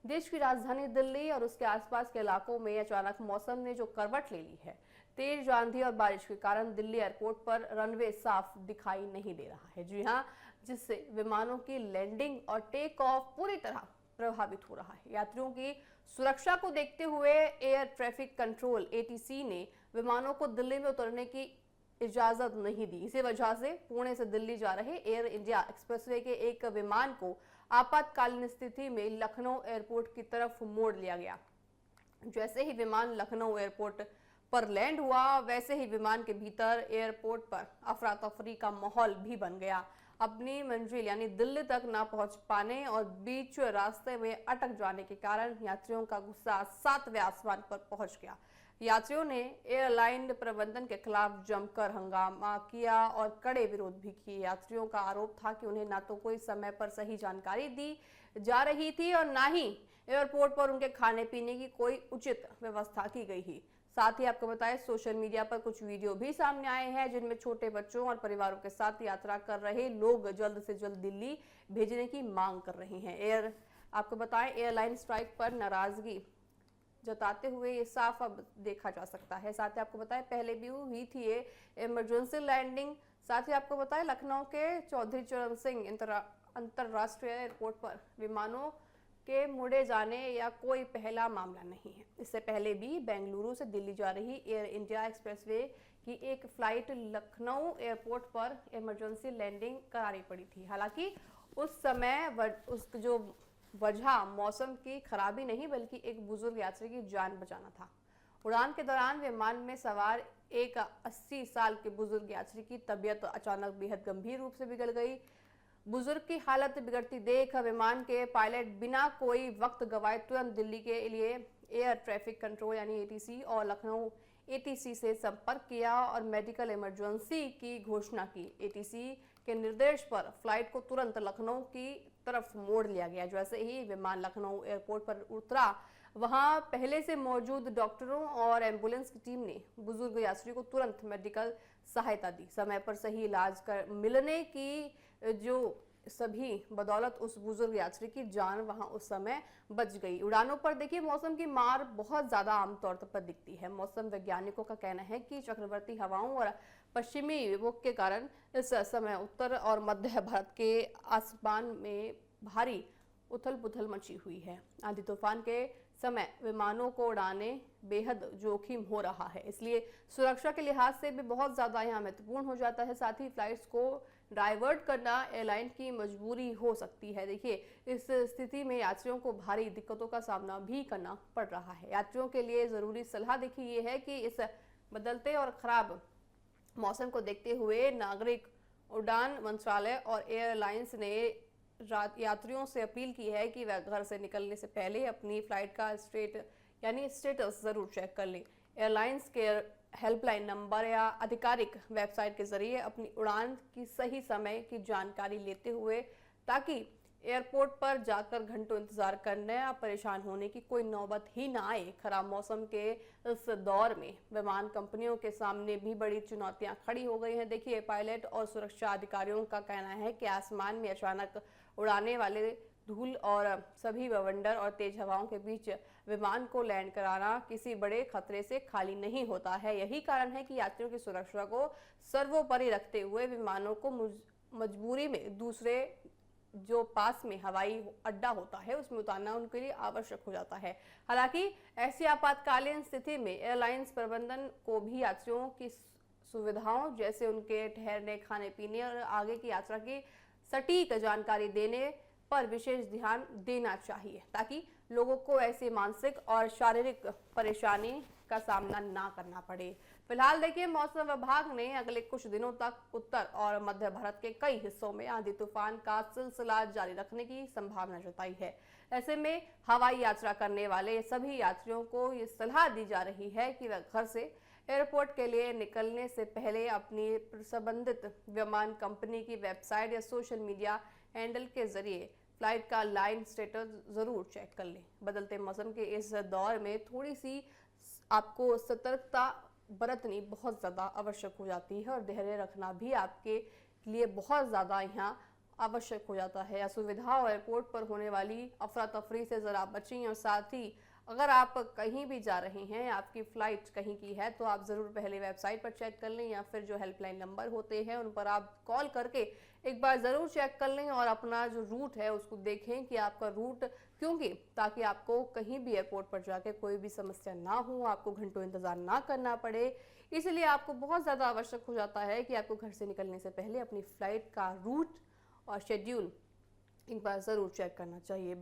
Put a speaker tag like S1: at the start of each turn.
S1: देश की राजधानी दिल्ली और उसके आसपास के इलाकों में अचानक मौसम ने जो करवट ले ली है। तेज आंधी और बारिश के कारण दिल्ली एयरपोर्ट पर रनवे साफ दिखाई नहीं दे रहा है। जी हां, जिससे विमानों की लैंडिंग और टेक ऑफ पूरी तरह प्रभावित हो रहा है। यात्रियों की सुरक्षा को देखते हुए एयर ट्रैफिक कंट्रोल एटीसी ने विमानों को दिल्ली में उतरने की इजाजत नहीं दी। इसी वजह से पुणे से दिल्ली जा रहे एयर इंडिया एक्सप्रेसवे के एक विमान को आपातकालीन स्थिति में लखनऊ एयरपोर्ट की तरफ मोड़ लिया गया। जैसे ही विमान लखनऊ एयरपोर्ट पर लैंड हुआ, वैसे ही विमान के भीतर एयरपोर्ट पर अफरा तफरी का माहौल भी बन गया। अपनी मंजिल यानी दिल्ली तक ना पहुंच पाने और बीच रास्ते में अटक जाने के कारण यात्रियों का गुस्सा 7वें आसमान पर पहुंच गया। यात्रियों ने एयरलाइन प्रबंधन के खिलाफ जमकर हंगामा किया और कड़े विरोध भी किए। यात्रियों का आरोप था कि उन्हें ना तो कोई समय पर सही जानकारी दी जा रही थी और ना ही एयरपोर्ट पर उनके खाने पीने की कोई उचित व्यवस्था की गई थी। साथ ही आपको बताएं, सोशल मीडिया पर कुछ वीडियो भी सामने आए हैं जिनमें छोटे बच्चों और परिवारों के साथ यात्रा कर रहे लोग जल्द से जल्द दिल्ली भेजने की मांग कर रहे हैं। आपको बताएं, एयरलाइन स्ट्राइक पर नाराजगी जताते हुए ये साफ अब देखा जा सकता है। साथ ही आपको बताएं, पहले भी हुई थी ये इमरजेंसी लैंडिंग। साथ ही आपको बताएं, लखनऊ के चौधरी चरण सिंह अंतरराष्ट्रीय एयरपोर्ट पर विमानों के मुड़े जाने या कोई पहला मामला नहीं है। इससे पहले भी बेंगलुरु से दिल्ली जा रही एयर इंडिया एक्सप्रेसवे की एक फ्लाइट लखनऊ एयरपोर्ट पर इमरजेंसी लैंडिंग करानी पड़ी थी। हालांकि उस समय उस जो वजह मौसम की खराबी नहीं बल्कि एक बुजुर्ग यात्री की जान बचाना था। उड़ान के दौरान विमान में सवार एक 80 साल के बुजुर्ग यात्री की तबीयत अचानक बेहद गंभीर रूप से बिगड़ गई। बुजुर्ग की हालत बिगड़ती देख विमान के पायलट बिना कोई वक्त गवाए तुरंत दिल्ली के लिए एयर ट्रैफिक कंट्रोल यानी एटीसी और लखनऊ एटीसी से संपर्क किया और मेडिकल इमरजेंसी की घोषणा की। एटीसी के निर्देश पर फ्लाइट को तुरंत लखनऊ की तरफ मोड़ लिया गया। जैसे ही विमान लखनऊ एयरपोर्ट पर उतरा, वहां पहले से मौजूद डॉक्टरों और एम्बुलेंस की टीम ने बुजुर्ग यात्री को तुरंत मेडिकल सहायता दी। समय पर सही इलाज मिलने की जो सभी बदौलत उस बुजुर्ग यात्री की जान वहां उस समय बच गई। उड़ानों पर देखिए, मौसम की मार बहुत ज्यादा आमतौर पर दिखती है। मौसम वैज्ञानिकों का कहना है कि चक्रवर्ती हवाओं और पश्चिमी विभव के कारण इस समय उत्तर और मध्य भारत के आसमान में भारी उथल पुथल मची हुई है। आंधी तूफान के समय विमानों को उड़ाने बेहद जोखिम हो रहा है, इसलिए सुरक्षा के लिहाज से भी बहुत ज्यादा यहाँ महत्वपूर्ण हो जाता है। साथ ही फ्लाइट्स को डाइवर्ट करना एयरलाइन की मजबूरी हो सकती है। देखिए, इस स्थिति में यात्रियों को भारी दिक्कतों का सामना भी करना पड़ रहा है। यात्रियों के लिए जरूरी सलाह देखिए ये है कि इस बदलते और खराब मौसम को देखते हुए नागरिक उड़ान मंत्रालय और एयरलाइंस ने यात्रियों से अपील की है कि वह घर से निकलने से पहले अपनी फ्लाइट का स्टेटस जरूर चेक कर लें। एयरलाइंस के हेल्पलाइन नंबर या आधिकारिक वेबसाइट के जरिए अपनी उड़ान की सही समय की जानकारी लेते हुए, ताकि एयरपोर्ट पर जाकर घंटों इंतजार करने या परेशान होने की कोई नौबत ही ना आए। खराब मौसम के इस दौर में विमान कंपनियों के सामने भी बड़ी चुनौतियां खड़ी हो गई हैं। देखिए, पायलट और सुरक्षा अधिकारियों का कहना है कि आसमान में अचानक उड़ाने वाले धूल और सभी बवंडर और तेज हवाओं के बीच विमान को लैंड कराना किसी बड़े खतरे से खाली नहीं होता है। यही कारण है कि यात्रियों की सुरक्षा को सर्वोपरि रखते हुए विमानों को मजबूरी में दूसरे जो पास में हवाई अड्डा होता है उसमें उतारना उनके लिए आवश्यक हो जाता है। हालांकि ऐसी आपातकालीन स्थिति में एयरलाइंस प्रबंधन को भी यात्रियों की सुविधाओं जैसे उनके ठहरने, खाने पीने और आगे की यात्रा की सटीक जानकारी देने पर विशेष ध्यान देना चाहिए, ताकि लोगों को ऐसी मानसिक और शारीरिक परेशानी का सामना ना करना पड़े। फिलहाल देखिए, मौसम विभाग ने अगले कुछ दिनों तक उत्तर और मध्य भारत के कई हिस्सों में आंधी तूफान का सिलसिला जारी रखने की संभावना जताई है। ऐसे में हवाई यात्रा करने वाले सभी यात्रियों को ये सलाह दी जा रही है कि वह घर से एयरपोर्ट के लिए निकलने से पहले अपनी संबंधित विमान कंपनी की वेबसाइट या सोशल मीडिया हैंडल के जरिए फ्लाइट का लाइन स्टेटस जरूर चेक कर लें। बदलते मौसम के इस दौर में थोड़ी सी आपको सतर्कता बरतनी बहुत ज़्यादा आवश्यक हो जाती है और धैर्य रखना भी आपके लिए बहुत ज़्यादा यहाँ आवश्यक हो जाता है। असुविधा और एयरपोर्ट पर होने वाली अफरा तफरी से ज़रा बचें और साथ ही अगर आप कहीं भी जा रहे हैं, आपकी फ़्लाइट कहीं की है, तो आप ज़रूर पहले वेबसाइट पर चेक कर लें या फिर जो हेल्पलाइन नंबर होते हैं उन पर आप कॉल करके एक बार ज़रूर चेक कर लें और अपना जो रूट है उसको देखें कि आपका रूट, क्योंकि ताकि आपको कहीं भी एयरपोर्ट पर जाके कोई भी समस्या ना हो, आपको घंटों इंतज़ार ना करना पड़े। इसलिए आपको बहुत ज़्यादा आवश्यक हो जाता है कि आपको घर से निकलने से पहले अपनी फ़्लाइट का रूट और शेड्यूल एक बार ज़रूर चेक करना चाहिए।